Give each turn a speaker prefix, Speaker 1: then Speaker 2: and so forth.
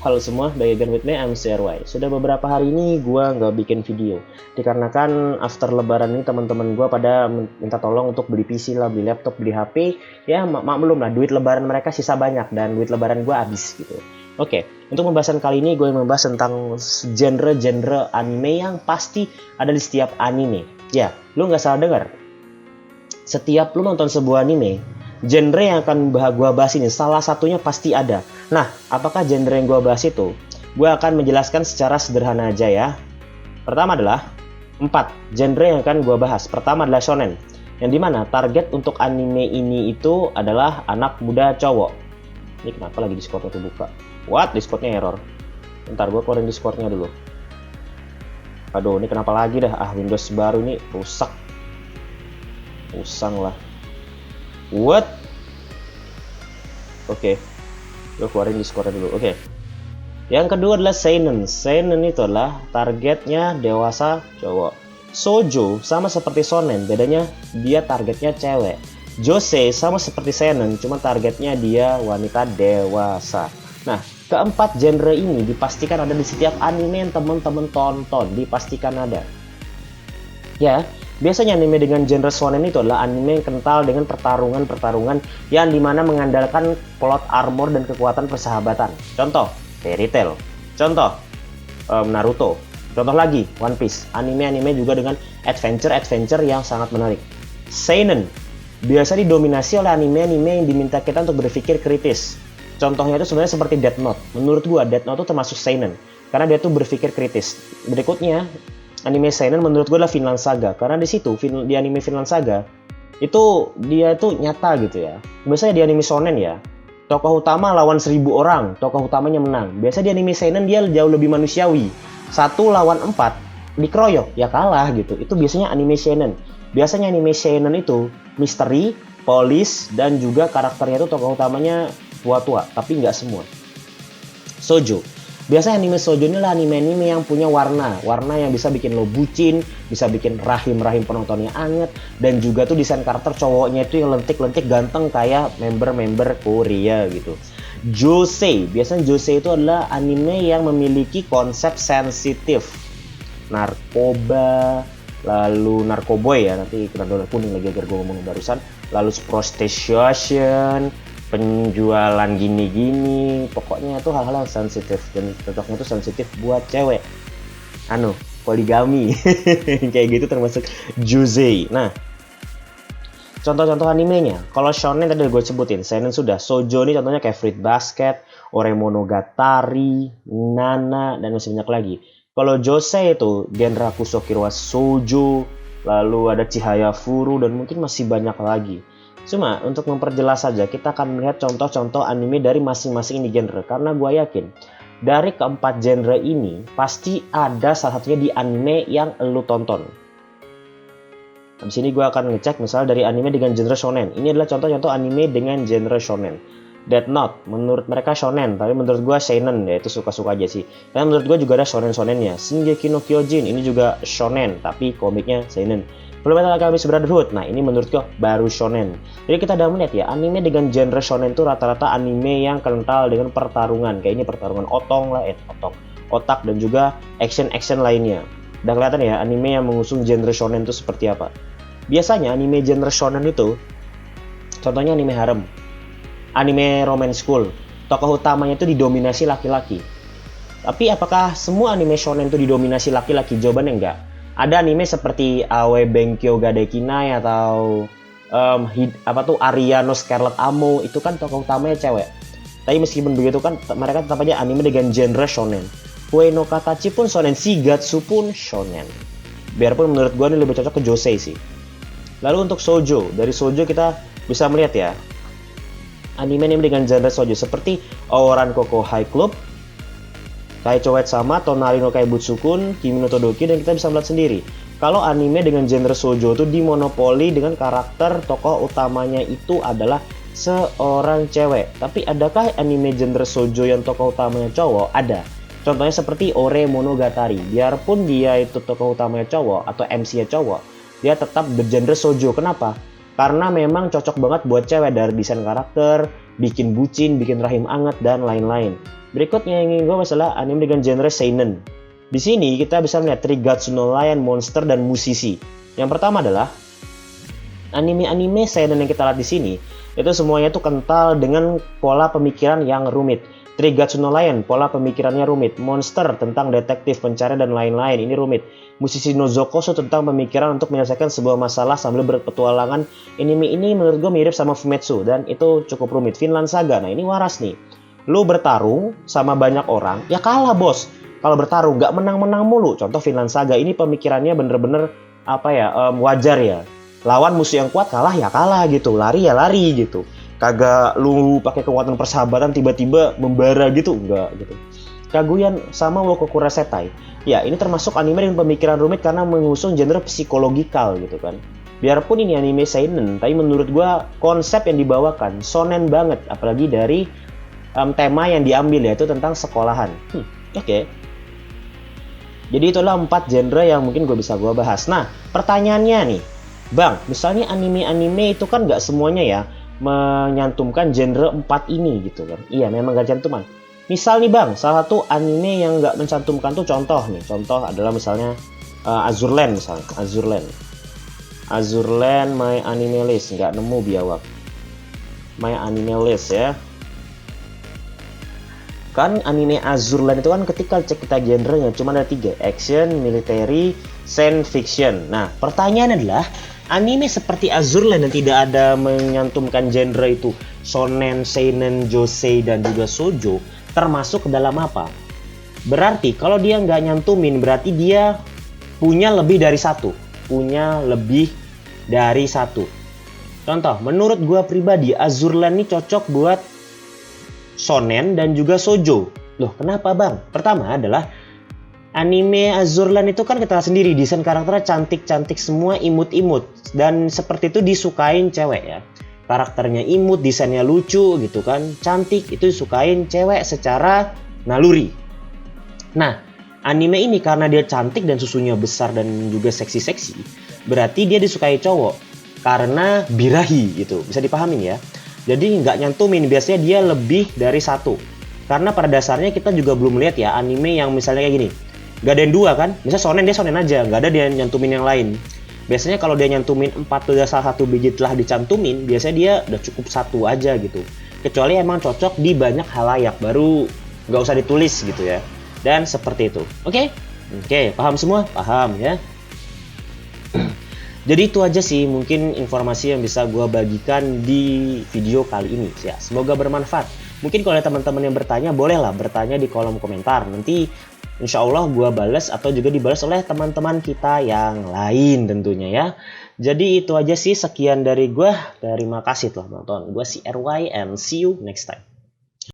Speaker 1: Halo semua, back again with me, I'm CRY. Sudah beberapa hari ini gue nggak bikin video, dikarenakan after lebaran ini teman-teman gue pada minta tolong untuk beli PC lah, beli laptop, beli HP. Ya maklum lah, duit lebaran mereka sisa banyak dan duit lebaran gue habis gitu. Oke, untuk pembahasan kali ini gue membahas tentang genre-genre anime yang pasti ada di setiap anime. Ya, lu nggak salah dengar. Setiap lu nonton sebuah anime, genre yang akan gue bahas ini salah satunya pasti ada. Nah, apakah genre yang gue bahas itu? Gue akan menjelaskan secara sederhana aja ya. Pertama adalah 4 genre yang akan gue bahas. Pertama adalah shonen, yang dimana target untuk anime ini itu adalah anak muda cowok. Ini kenapa lagi Discord itu buka? What? Discordnya error. Bentar, gue keluarin Discordnya dulu. Aduh, ini kenapa lagi dah? Windows baru ini rusak. Usang lah. What? Oke. Gue keluarin Discord dulu. Oke. Yang kedua adalah seinen. Seinen itu adalah targetnya dewasa cowok. Shoujo sama seperti shonen, bedanya dia targetnya cewek. Josei sama seperti seinen, cuma targetnya dia wanita dewasa. Nah, keempat genre ini dipastikan ada di setiap anime yang teman-teman tonton, dipastikan ada. Ya, biasanya anime dengan genre shonen itu adalah anime yang kental dengan pertarungan-pertarungan yang dimana mengandalkan plot armor dan kekuatan persahabatan. Contoh, Fairy Tail. Contoh, Naruto. Contoh lagi, One Piece. Anime-anime juga dengan adventure-adventure yang sangat menarik. Seinen biasa didominasi oleh anime-anime yang diminta kita untuk berpikir kritis. Contohnya itu sebenarnya seperti Death Note. Menurut gua, Death Note itu termasuk seinen karena dia tuh berpikir kritis. Berikutnya, anime seinen menurut gue adalah Vinland Saga, karena di situ di anime Vinland Saga itu dia itu nyata gitu ya. Biasanya di anime shonen ya, tokoh utama lawan 1000 orang, tokoh utamanya menang. Biasanya di anime seinen dia jauh lebih manusiawi, 1 lawan 4 dikeroyok ya kalah gitu. Itu biasanya anime seinen. Biasanya anime seinen itu misteri, polis, dan juga karakternya itu tokoh utamanya tua-tua, tapi nggak semua. Shoujo. Biasanya anime shoujo ini lah anime-anime yang punya warna yang bisa bikin lo bucin, bisa bikin rahim-rahim penontonnya anget, dan juga tuh desain karakter cowoknya itu yang lentik-lentik ganteng kayak member-member Korea gitu. Josei, biasanya Josei itu adalah anime yang memiliki konsep sensitif, narkoba, lalu narkoboy ya, nanti kena dolar kuning lagi agar gue ngomong barusan, lalu prostitution, penjualan gini-gini, pokoknya itu hal-hal yang sensitif dan cocoknya itu sensitif buat cewek. Poligami. Kayak gitu termasuk Josei. Nah, contoh-contoh animenya. Kalau shonen tadi gue sebutin, seinen sudah. Shoujo ini contohnya kayak Fruit Basket, Oremonogatari, Nana, dan masih banyak lagi. Kalau Josei itu genre Kusokiro wa Shoujo, lalu ada Chihaya Furu, dan mungkin masih banyak lagi. Cuma untuk memperjelas saja, kita akan melihat contoh-contoh anime dari masing-masing ini genre. Karena gue yakin, dari keempat genre ini, pasti ada salah satunya di anime yang lu tonton. Di sini gue akan ngecek misalnya dari anime dengan genre shonen. Ini adalah contoh-contoh anime dengan genre shonen. Death Note, menurut mereka shonen, tapi menurut gue seinen, ya itu suka-suka aja sih. Karena menurut gue juga ada shonen-shonennya. Shingeki no Kyojin, ini juga shonen, tapi komiknya seinen. Fullmetal Alchemist Brotherhood, nah ini menurut gue baru shonen. Jadi kita udah melihat ya, anime dengan genre shonen itu rata-rata anime yang kental dengan pertarungan. Kayaknya pertarungan otak, dan juga action-action lainnya. Udah kelihatan ya, anime yang mengusung genre shonen itu seperti apa. Biasanya anime genre shonen itu, contohnya anime harem, anime romance school. Tokoh utamanya itu didominasi laki-laki. Tapi apakah semua anime shonen itu didominasi laki-laki? Jawabannya enggak. Ada anime seperti Awe Benkyo Gadekinai atau Ariano Scarlet Amo, itu kan tokoh utamanya cewek. Tapi meskipun begitu kan mereka tetap aja anime dengan genre shonen. Kue no Katachi pun shonen, Shigatsu pun shonen. Biarpun menurut gua ini lebih cocok ke Josei sih. Lalu untuk shoujo, dari shoujo kita bisa melihat ya, anime-anime dengan genre shoujo seperti Ouran Koko High Club, Kaichou Sama, Tonari no Kaibutsukun, Kimi no Todoki, dan kita bisa melihat sendiri. Kalau anime dengan genre shoujo itu dimonopoli dengan karakter tokoh utamanya itu adalah seorang cewek. Tapi adakah anime genre shoujo yang tokoh utamanya cowok? Ada. Contohnya seperti Oremonogatari. Biarpun dia itu tokoh utamanya cowok atau MC-nya cowok, dia tetap bergenre shoujo. Kenapa? Karena memang cocok banget buat cewek dari desain karakter, bikin bucin, bikin rahim anget, dan lain-lain. Berikutnya yang ingin gue masalah anime dengan genre seinen. Di sini kita bisa melihat Trigatsu no Lion, monster, dan musisi. Yang pertama adalah anime-anime seinen yang kita lihat di sini itu semuanya tuh kental dengan pola pemikiran yang rumit. Trigatsu no Lion, pola pemikirannya rumit. Monster tentang detektif, pencari, dan lain-lain, ini rumit. Musisi no Zokoso tentang pemikiran untuk menyelesaikan sebuah masalah sambil berpetualangan. Anime ini menurut gue mirip sama Fumetsu dan itu cukup rumit. Vinland Saga, nah ini waras nih. Lu bertarung sama banyak orang, ya kalah bos. Kalau bertarung nggak menang-menang mulu. Contoh Vinland Saga, ini pemikirannya bener-bener wajar ya. Lawan musuh yang kuat kalah ya kalah gitu, lari ya lari gitu. Kagak lu pakai kekuatan persahabatan tiba-tiba membara gitu, enggak gitu. Kaguyan sama Wokokura Setai. Ya, ini termasuk anime dengan pemikiran rumit karena mengusung genre psikologikal gitu kan. Biarpun ini anime seinen, tapi menurut gua konsep yang dibawakan shonen banget, apalagi dari tema yang diambil yaitu tentang sekolahan. Oke. Jadi itulah 4 genre yang mungkin gue bisa bahas. Nah, pertanyaannya nih, Bang, misalnya anime-anime itu kan nggak semuanya ya menyantumkan genre 4 ini gitu kan. Iya, memang gak cantuman. Misal nih Bang, salah satu anime yang nggak mencantumkan tuh contoh adalah misalnya Azur Lane misalnya. Azur Lane My Anime List, nggak nemu biawak. My Anime List ya. Kan anime Azur Lane itu kan ketika cek kita genrenya cuma ada 3, action, military, science fiction. Nah, pertanyaannya adalah anime seperti Azur Lane yang tidak ada menyantumkan genre itu shonen, seinen, josei, dan juga shoujo termasuk ke dalam apa? Berarti kalau dia nggak nyantumin berarti dia punya lebih dari satu. Contoh, menurut gua pribadi Azur Lane ini cocok buat shonen dan juga shoujo. Loh, kenapa Bang? Pertama adalah anime Azur Lane itu kan kita sendiri desain karakternya cantik-cantik semua, imut-imut, dan seperti itu disukain cewek ya. Karakternya imut, desainnya lucu gitu kan, cantik, itu disukain cewek secara naluri. Nah, anime ini karena dia cantik dan susunya besar dan juga seksi-seksi, berarti dia disukai cowok karena birahi gitu, bisa dipahamin ya. Jadi nggak nyantumin, biasanya dia lebih dari satu. Karena pada dasarnya kita juga belum lihat ya anime yang misalnya kayak gini. Nggak ada yang 2 kan? Misal shonen, dia shonen aja, nggak ada dia nyantumin yang lain. Biasanya kalau dia nyantumin 4 udah salah satu biji telah dicantumin, biasanya dia udah cukup 1 aja gitu. Kecuali emang cocok di banyak halayak, baru nggak usah ditulis gitu ya. Dan seperti itu. Oke, paham semua? Paham ya. Jadi itu aja sih mungkin informasi yang bisa gue bagikan di video kali ini ya. Semoga bermanfaat. Mungkin kalau ada teman-teman yang bertanya, bolehlah bertanya di kolom komentar. Nanti insya Allah gue balas atau juga dibalas oleh teman-teman kita yang lain tentunya ya. Jadi itu aja sih, sekian dari gue. Terima kasih telah menonton. Gue si RY and see you next time.